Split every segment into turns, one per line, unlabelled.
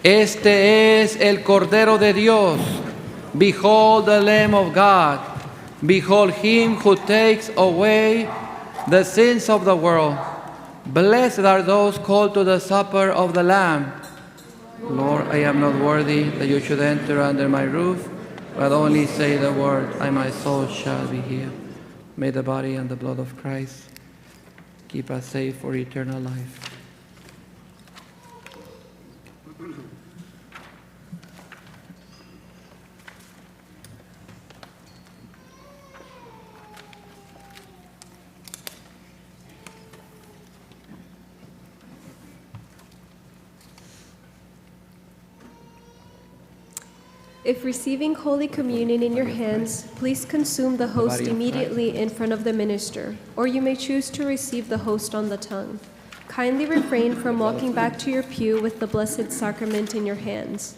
Este es el Cordero de Dios. Behold the Lamb of God. Behold him who takes away the sins of the world. Blessed are those called to the supper of the Lamb. Lord, I am not worthy that you should enter under my roof, but only say the word, and my soul shall be healed. May the body and the blood of Christ keep us safe for eternal life.
If receiving Holy Communion in your hands, please consume the host
body of
immediately in front of the minister, or you may choose to receive the host on the tongue. Kindly refrain from walking back to your pew with the Blessed Sacrament in your hands.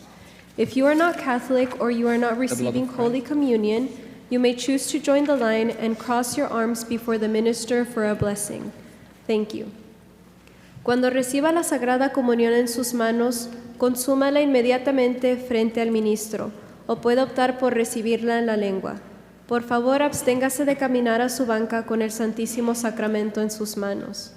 If you are not Catholic or you are not receiving Holy Communion, you may choose to join the line and cross your arms before the minister for a blessing. Thank you. Cuando reciba la Sagrada Comunión en sus manos, consúmala inmediatamente frente al ministro, o puede optar por recibirla en la lengua. Por favor, absténgase de caminar a su banca con el Santísimo Sacramento en sus manos.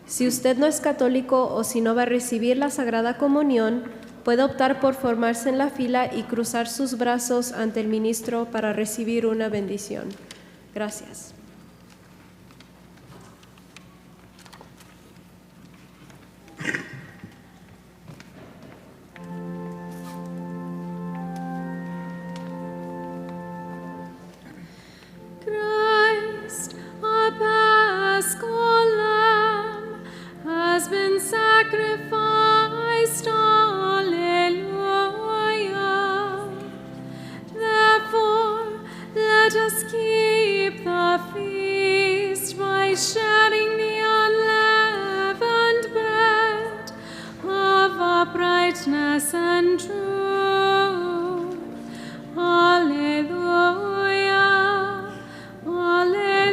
Si usted no es católico o si no va a recibir la Sagrada Comunión, puede optar por formarse en la fila y cruzar sus brazos ante el ministro para recibir una bendición. Gracias.
Christ, our Paschal Lamb, has been sacrificed. Alleluia. Therefore, let us keep the feast by sharing the unleavened bread of uprightness and truth. Alleluia. Alleluia.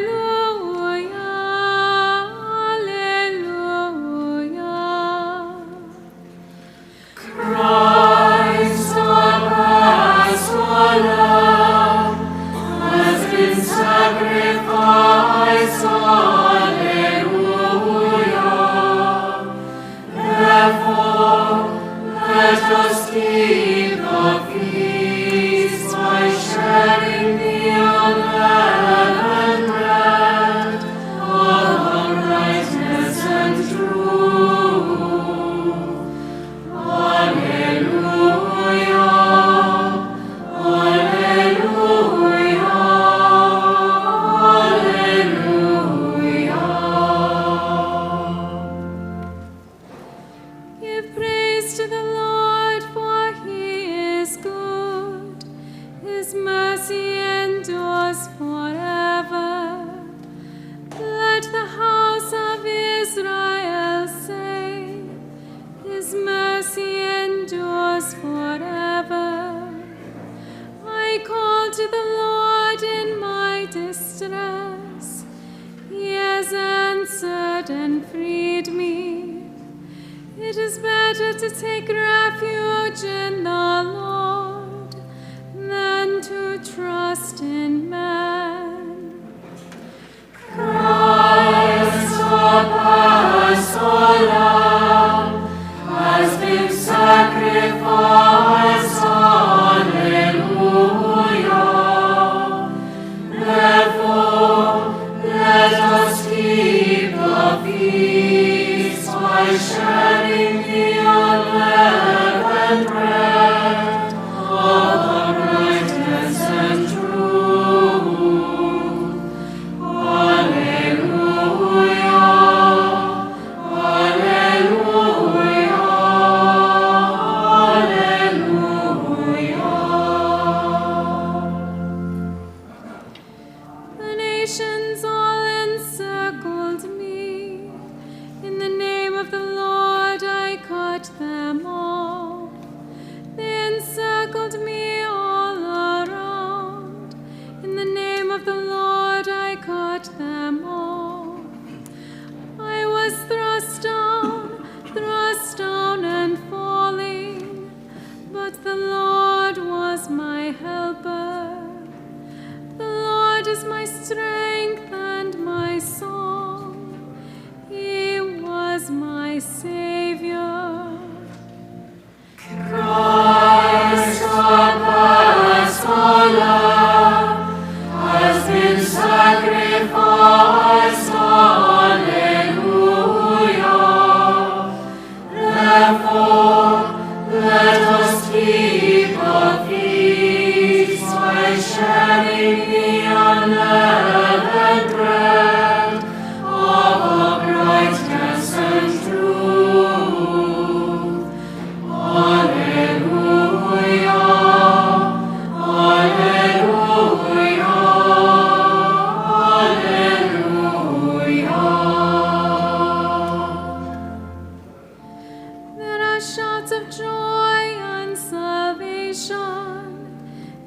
There are shouts of joy and salvation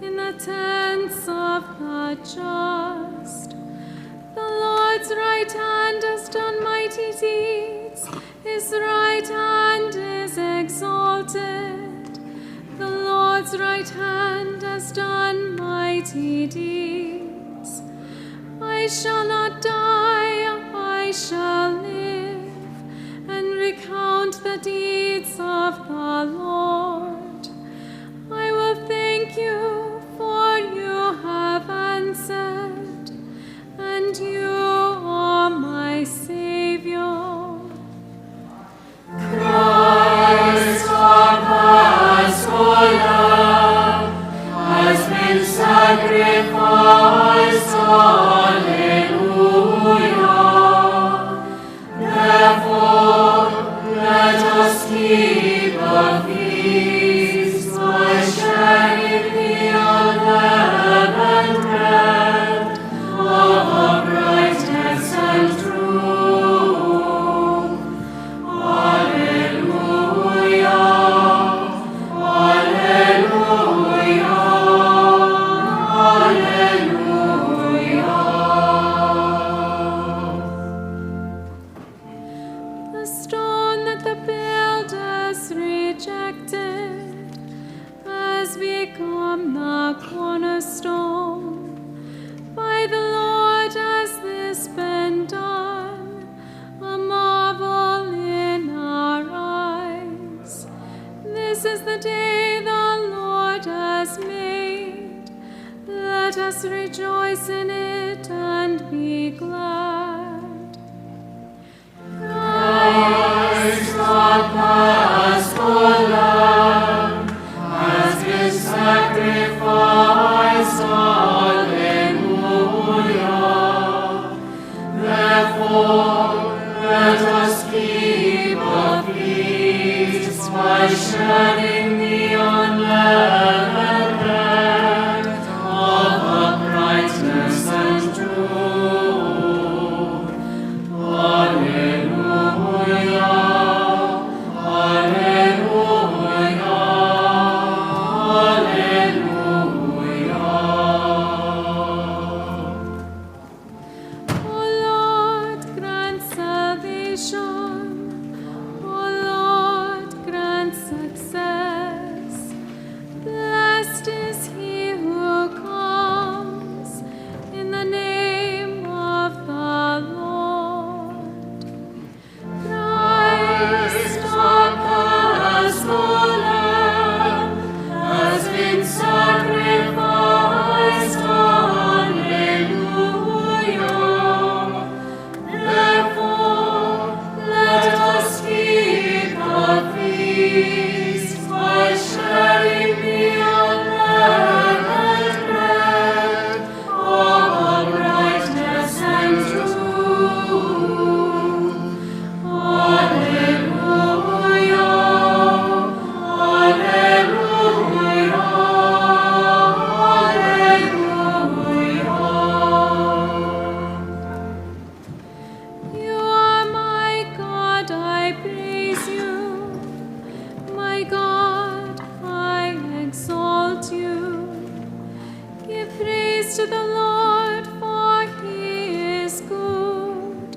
in the tents of the just. The Lord's right hand has done mighty deeds. His right hand is exalted. The Lord's right hand has done mighty deeds. I shall not die, I shall live, and recount the deeds of the Lord. I will thank you, for you have answered, and you are my Savior.
Christ, our Paschal Lamb, has been sacrificed. Alleluia. Therefore, let us keep the feast by sharing the unleavened bread of uprightness and truth. Alleluia. Alleluia. Alleluia.
The stone that the builders rejected has become the cornerstone. By the Lord has this been done, a marvel in our eyes. This is the day the Lord has made. Let us rejoice in it and be glad.
Christ, our Paschal Lamb, has been sacrificed. Alleluia. Therefore, let us keep the feast by sharing the unleavened bread of uprightness and truth. Alleluia. Alleluia. Alleluia.
O Lord, grant salvation. O Lord, grant success. Blessed is he who comes in the name of the Lord.
Christ, our Paschal Lamb, has been sacrificed. Alleluia. Therefore, let us keep the feast by sharing the unleavened bread of uprightness and truth. Alleluia. Alleluia. Alleluia.
You are my God, I praise you. My God, I exalt you. Give praise to the Lord, for he is good.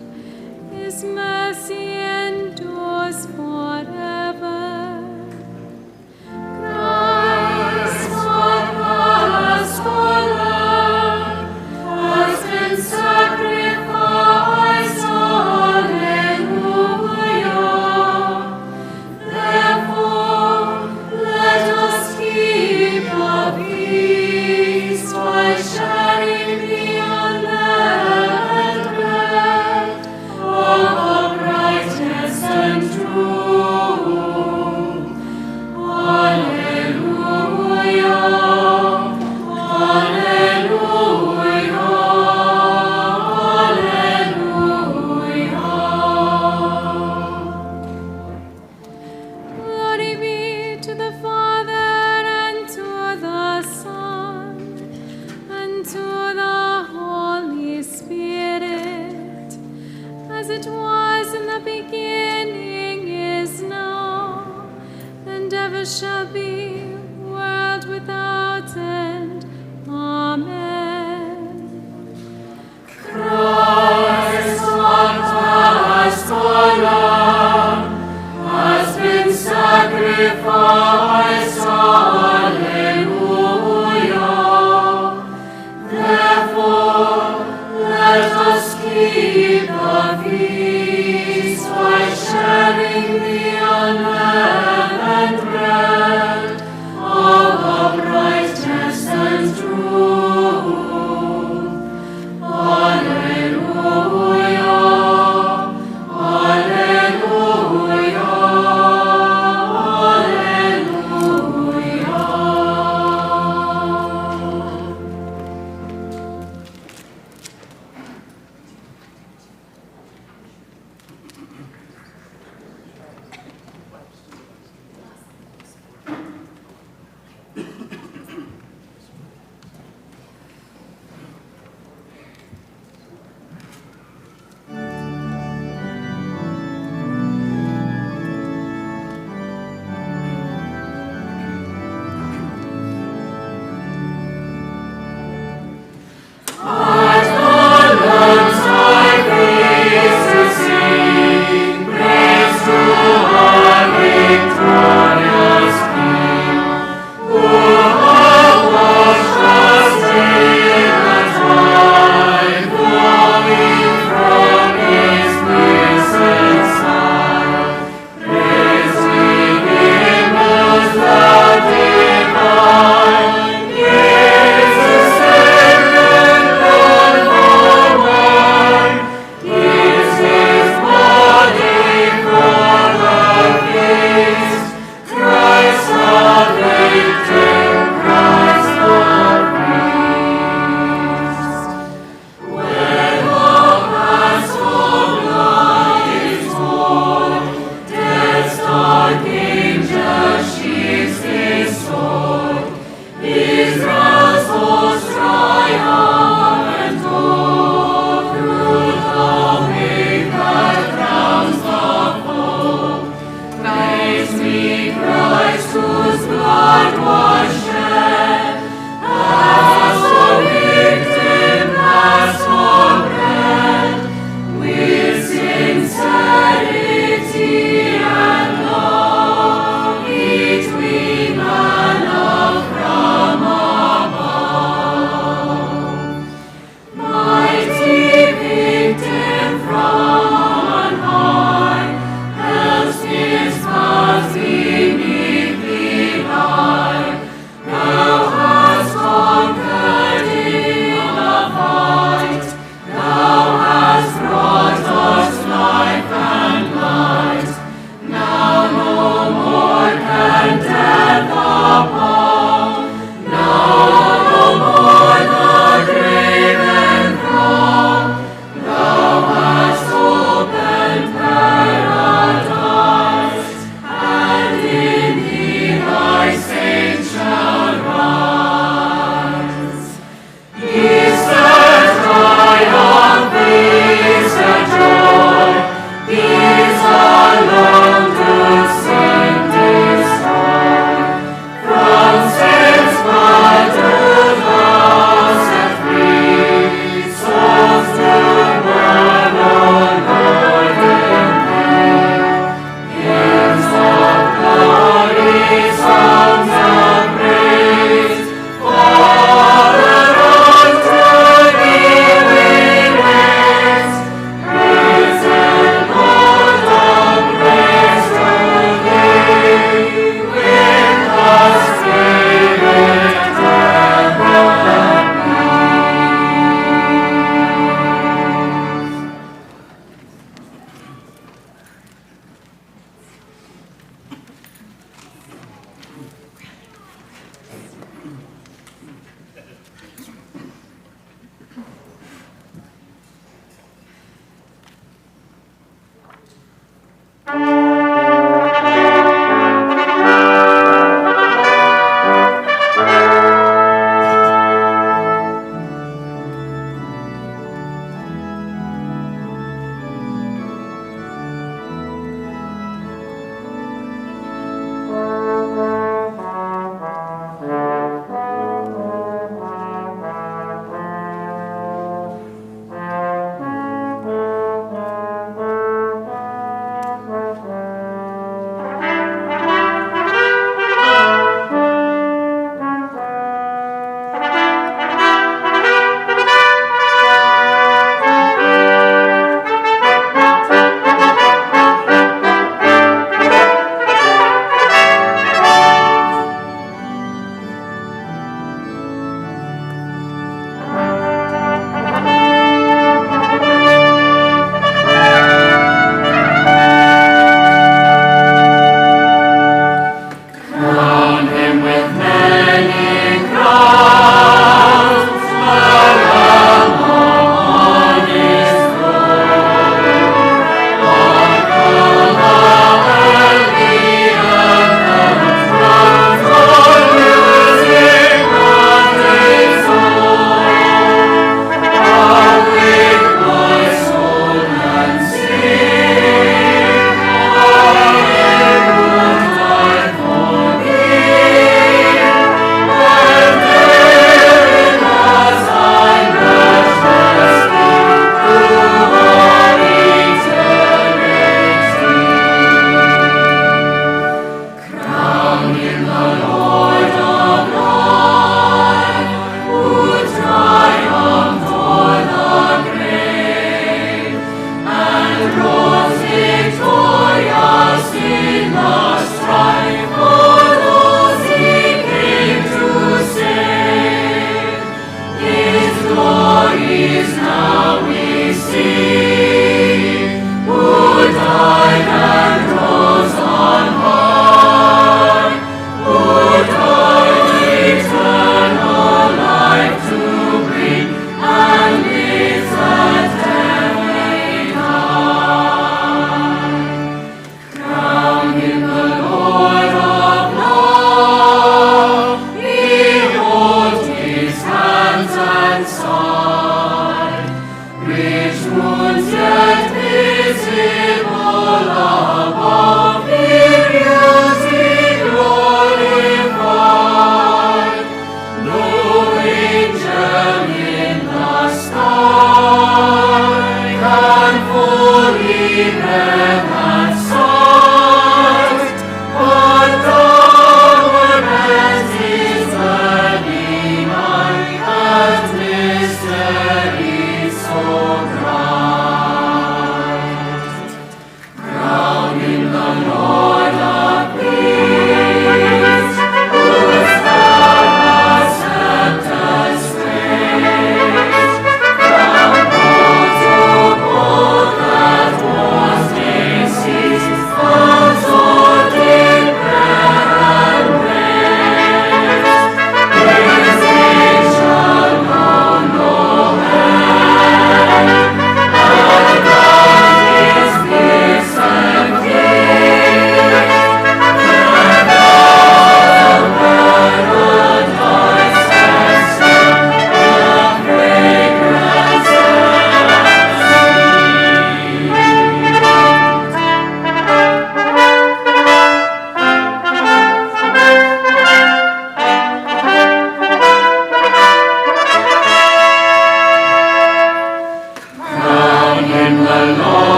His mercy endures forever.
Christ, our Paschal Lamb, has been sacrificed. Alleluia. Therefore, let us keep the feast by sharing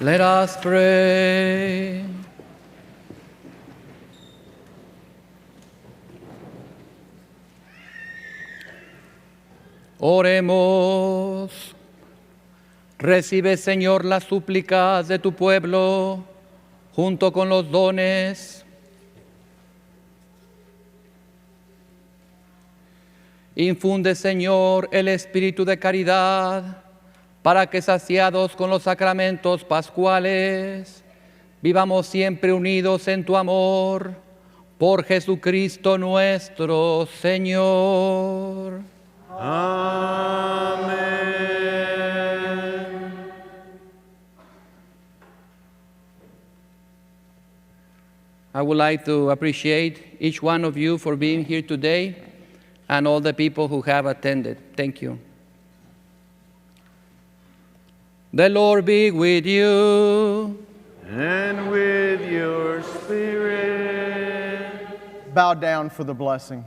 Let us pray. Oremos. Recibe, Señor, las súplicas de tu pueblo junto con los dones. Infunde, Señor, el espíritu de caridad para que, saciados con los sacramentos pascuales, vivamos siempre unidos en tu amor, por Jesucristo nuestro Señor.
Amén.
I would like to appreciate each one of you for being here today and all the people who have attended. Thank you. The Lord be with you.
And with your spirit.
Bow down for the blessing.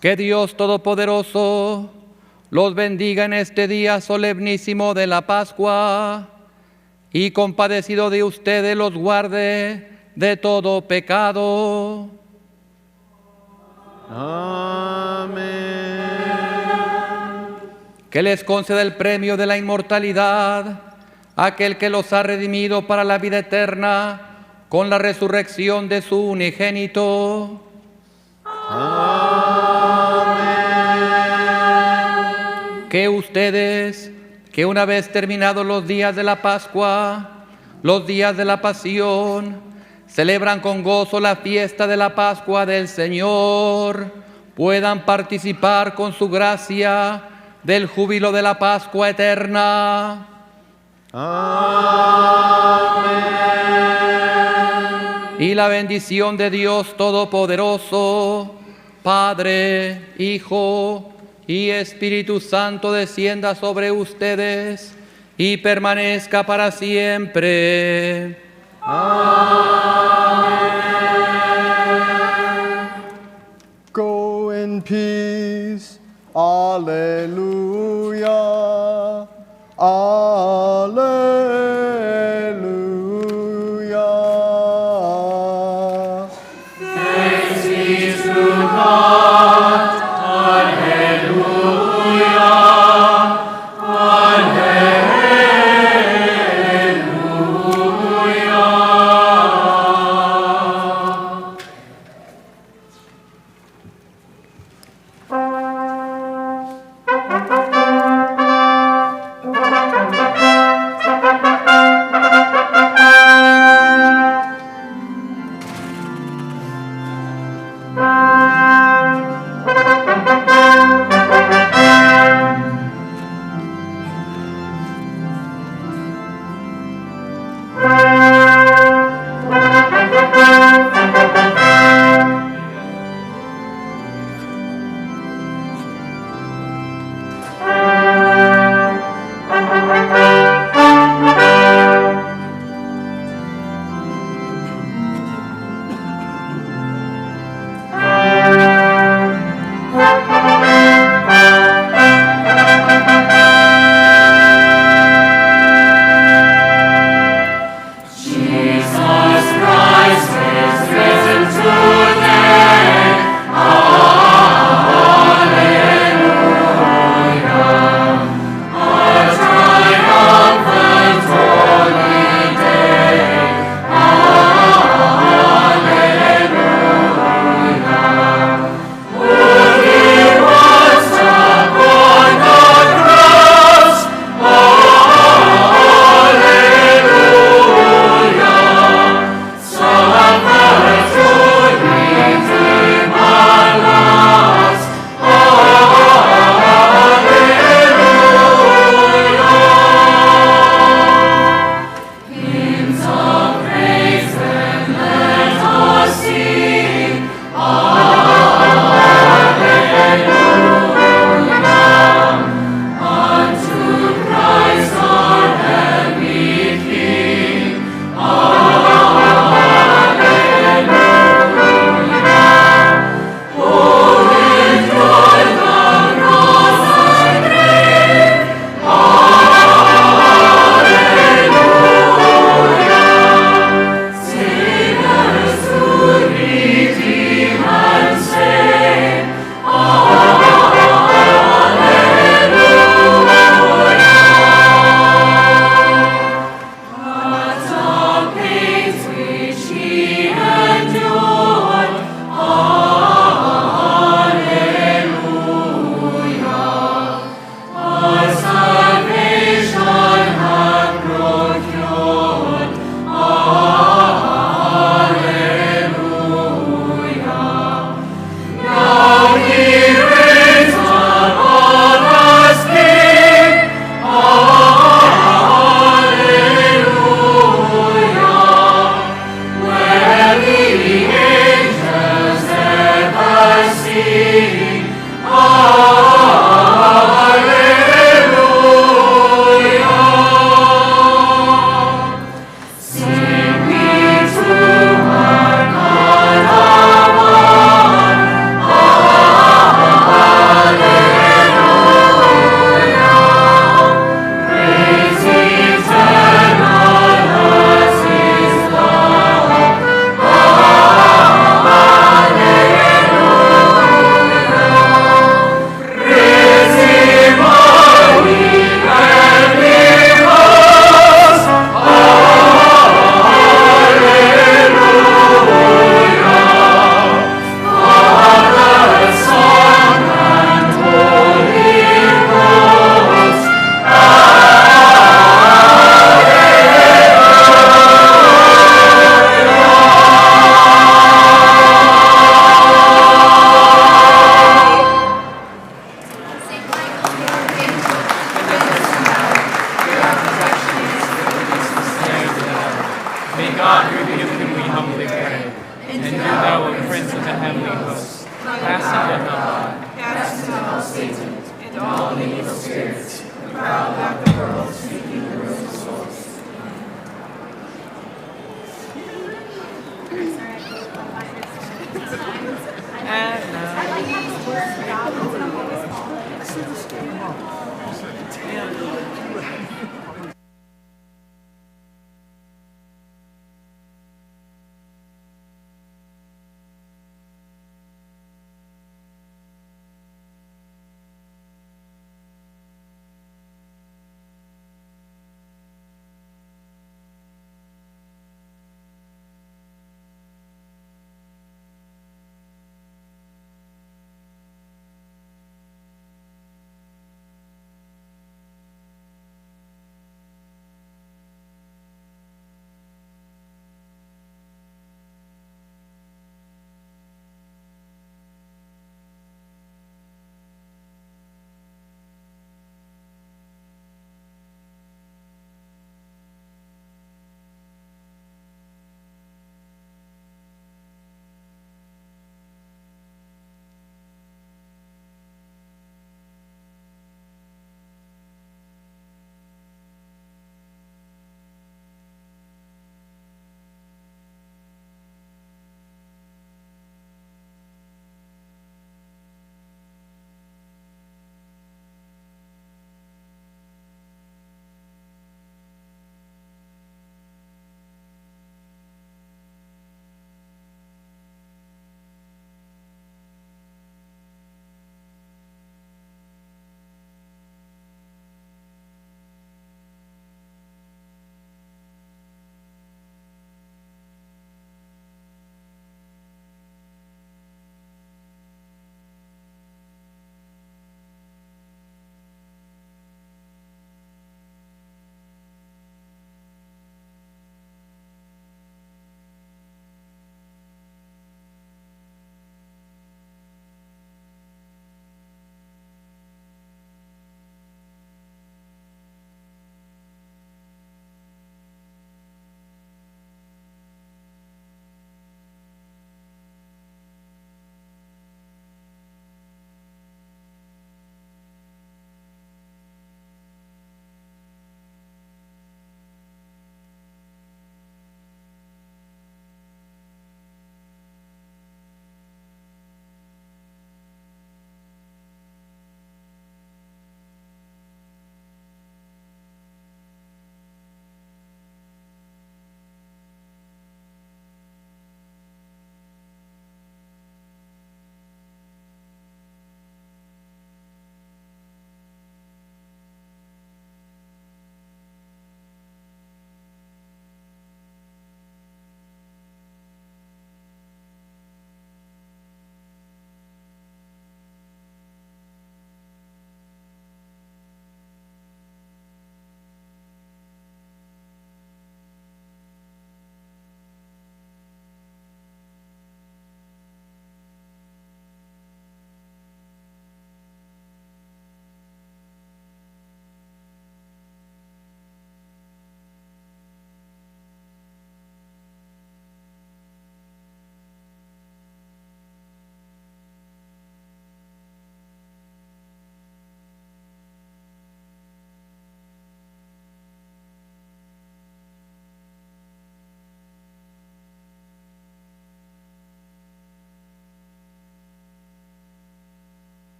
Que Dios Todopoderoso los bendiga en este día solemnísimo de la Pascua y compadecido de ustedes los guarde de todo pecado.
Amén.
Que les conceda el premio de la inmortalidad, aquel que los ha redimido para la vida eterna con la resurrección de su unigénito. Que ustedes, que una vez terminados los días de la Pascua, los días de la Pasión, celebran con gozo la fiesta de la Pascua del Señor, puedan participar con su gracia del júbilo de la Pascua eterna.
Amén.
Y la bendición de Dios Todopoderoso, Padre, Hijo y Espíritu Santo descienda sobre ustedes y permanezca para siempre.
Go in peace. Alleluia. Alleluia.
Thanks be to God. Alleluia. Alleluia. God rebuke him, we humbly pray. And do thou, O Prince of the heavenly host, cast into hell
Cast into hell Satan and all the evil spirits who prowl about the world seeking the ruin of souls.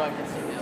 I can see you.